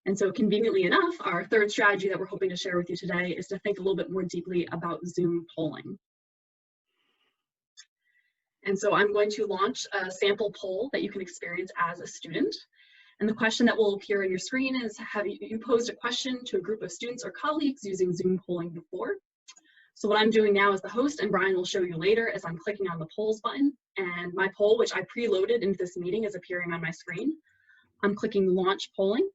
And so conveniently enough, our third strategy that we're hoping to share with you today is to think a little bit more deeply about Zoom polling. And so I'm going to launch a sample poll that you can experience as a student. And the question that will appear on your screen is, have you posed a question to a group of students or colleagues using Zoom polling before? So what I'm doing now as the host, and Brian will show you later, is I'm clicking on the polls button, and my poll, which I preloaded into this meeting, is appearing on my screen. I'm clicking launch polling.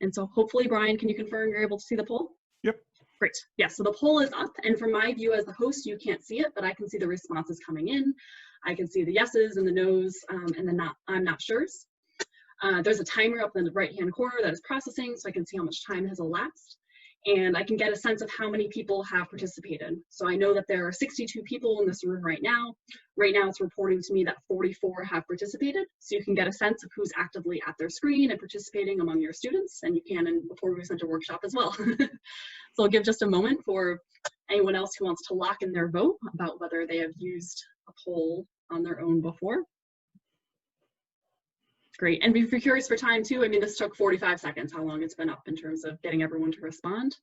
And so hopefully, Brian, can you confirm you're able to see the poll? Yep. Great. Yeah, so the poll is up, and from my view as the host, you can't see it, but I can see the responses coming in. I can see the yeses and the nos, and the I'm not sure's. There's a timer up in the right-hand corner that is processing, so I can see how much time has elapsed. And I can get a sense of how many people have participated. So I know that there are 62 people in this room right now. Right now it's reporting to me that 44 have participated. So you can get a sense of who's actively at their screen and participating among your students, and you can in Before We Center workshop as well. So I'll give just a moment for anyone else who wants to lock in their vote about whether they have used a poll on their own before. Great, and if you're curious for time too, I mean, this took 45 seconds, how long it's been up in terms of getting everyone to respond.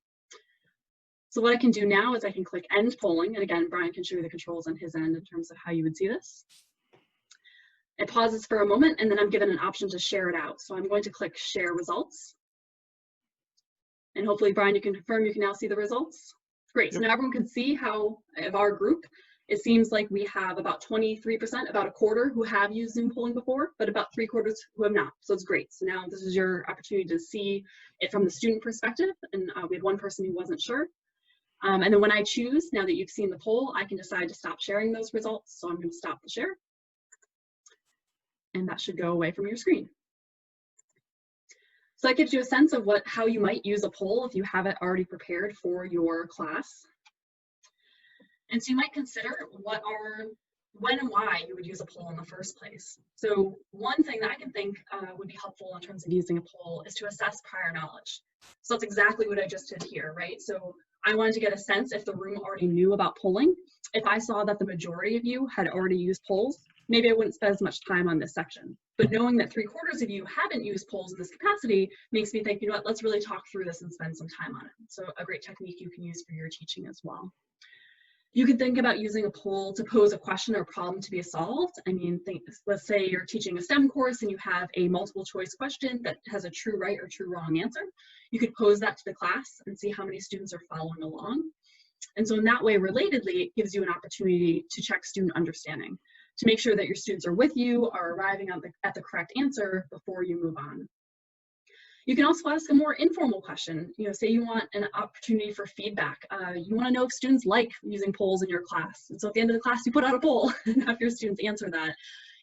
So what I can do now is I can click end polling, and again, Brian can show you the controls on his end in terms of how you would see this. It pauses for a moment, and then I'm given an option to share it out. So I'm going to click share results. And hopefully, Brian, you can confirm you can now see the results. Great, so now everyone can see how, of our group, it seems like we have about 23%, about a quarter who have used Zoom polling before, but about 3/4 who have not. So it's great. So now this is your opportunity to see it from the student perspective. And we had one person who wasn't sure. And then when I choose, now that you've seen the poll, I can decide to stop sharing those results. So I'm going to stop the share. And that should go away from your screen. So that gives you a sense of how you might use a poll if you have it already prepared for your class. And so you might consider when and why you would use a poll in the first place. So one thing that I can think would be helpful in terms of using a poll is to assess prior knowledge. So that's exactly what I just did here, right? So I wanted to get a sense if the room already knew about polling. If I saw that the majority of you had already used polls, maybe I wouldn't spend as much time on this section. But knowing that 3/4 of you haven't used polls in this capacity makes me think, you know what, let's really talk through this and spend some time on it. So a great technique you can use for your teaching as well. You can think about using a poll to pose a question or problem to be solved. I mean, let's say you're teaching a STEM course and you have a multiple choice question that has a true right or true wrong answer. You could pose that to the class and see how many students are following along. And so in that way, relatedly, it gives you an opportunity to check student understanding, to make sure that your students are with you, are arriving at the correct answer before you move on. You can also ask a more informal question. You know, say you want an opportunity for feedback. You want to know if students like using polls in your class. And so at the end of the class, you put out a poll and have your students answer that.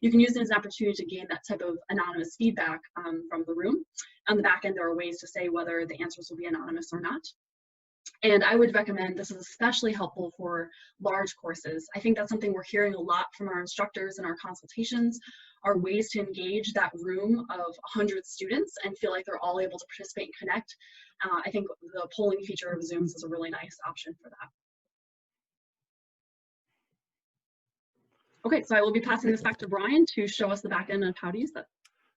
You can use it as an opportunity to gain that type of anonymous feedback from the room. On the back end, there are ways to say whether the answers will be anonymous or not. And I would recommend this is especially helpful for large courses. I think that's something we're hearing a lot from our instructors in our consultations, are ways to engage that room of 100 students and feel like they're all able to participate and connect. I think the polling feature of Zooms is a really nice option for that. Okay, so I will be passing this back to Brian to show us the back end of how to use that.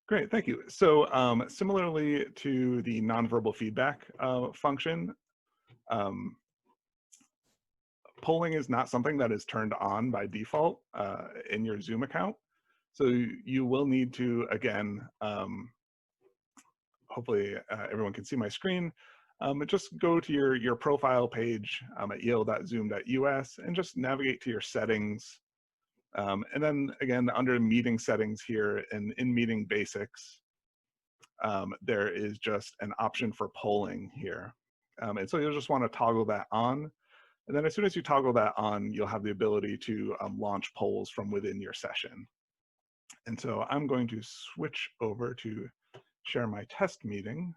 Great, thank you. So similarly to the nonverbal feedback function, polling is not something that is turned on by default in your Zoom account. So you will need to, again, hopefully everyone can see my screen, just go to your profile page at yale.zoom.us and just navigate to your settings. And then again, under meeting settings here and in meeting basics, there is just an option for polling here. And so you'll just want to toggle that on. And then as soon as you toggle that on, you'll have the ability to launch polls from within your session. And so I'm going to switch over to share my test meeting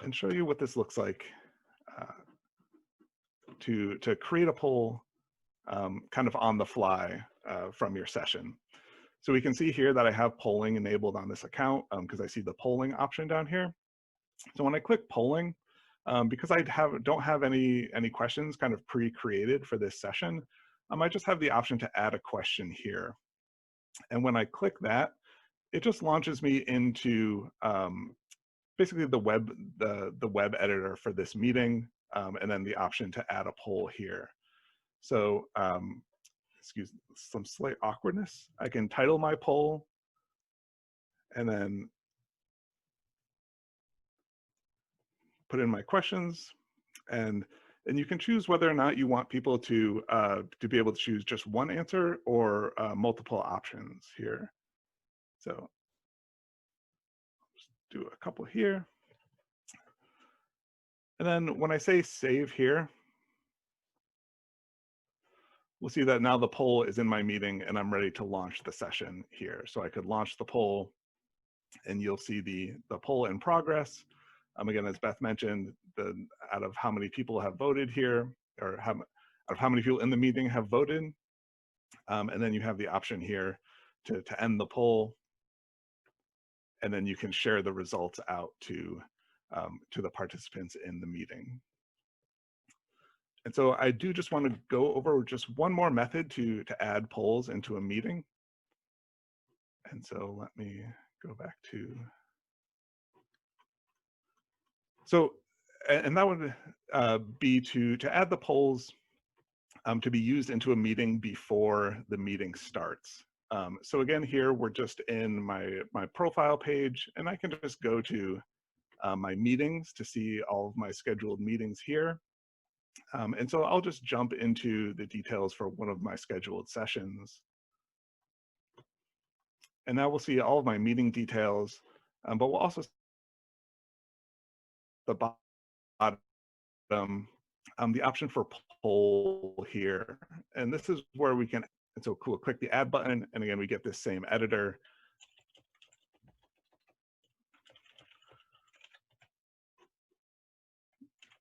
and show you what this looks like to create a poll kind of on the fly from your session. So we can see here that I have polling enabled on this account because I see the polling option down here. So when I click polling, because I don't have any questions kind of pre-created for this session, I just have the option to add a question here. And when I click that, it just launches me into basically the web editor for this meeting, and then the option to add a poll here. So excuse some slight awkwardness. I can title my poll and then put in my questions, and you can choose whether or not you want people to be able to choose just one answer or multiple options here. So I'll just do a couple here. And then when I say save here, we'll see that now the poll is in my meeting and I'm ready to launch the session here. So I could launch the poll and you'll see the poll in progress. Again, as Beth mentioned, out of how many people have voted here, or out of how many people in the meeting have voted, and then you have the option here to end the poll, and then you can share the results out to the participants in the meeting. And so I do just want to go over just one more method to add polls into a meeting. And so let me go back to, so, and that would be to add the polls to be used into a meeting before the meeting starts. So again, here we're just in my profile page, and I can just go to my meetings to see all of my scheduled meetings here. And so I'll just jump into the details for one of my scheduled sessions. And now we'll see all of my meeting details, but we'll also see the bottom, the option for poll here. And this is where we can, and so cool, click the add button, and again, we get this same editor.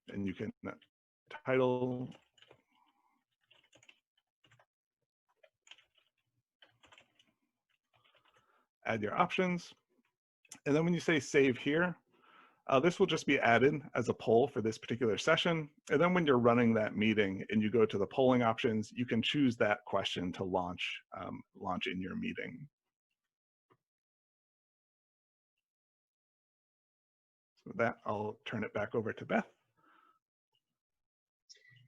And you can title, add your options. And then when you say save here, this will just be added as a poll for this particular session. And then when you're running that meeting and you go to the polling options, you can choose that question to launch in your meeting. So with that, I'll turn it back over to Beth.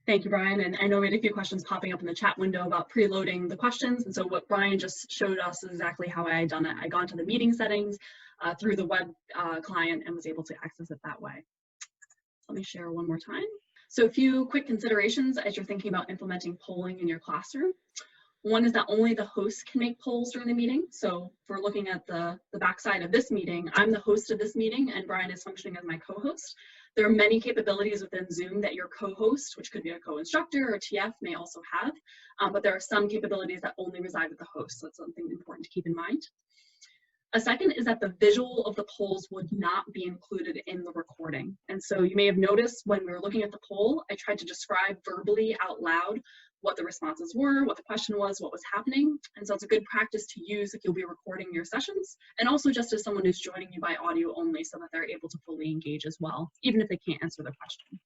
Thank you, Brian. And I know we had a few questions popping up in the chat window about preloading the questions. And so what Brian just showed us is exactly how I had done it. I got into the meeting settings through the web client and was able to access it that way. Let me share one more time. So a few quick considerations as you're thinking about implementing polling in your classroom. One is that only the host can make polls during the meeting. So if we're looking at the backside of this meeting, I'm the host of this meeting and Brian is functioning as my co-host. There are many capabilities within Zoom that your co-host, which could be a co-instructor or TF, may also have, but there are some capabilities that only reside with the host. So that's something important to keep in mind. A second is that the visual of the polls would not be included in the recording. And so you may have noticed when we were looking at the poll, I tried to describe verbally out loud what the responses were, what the question was, what was happening. And so it's a good practice to use if you'll be recording your sessions, and also just as someone who's joining you by audio only so that they're able to fully engage as well, even if they can't answer the question.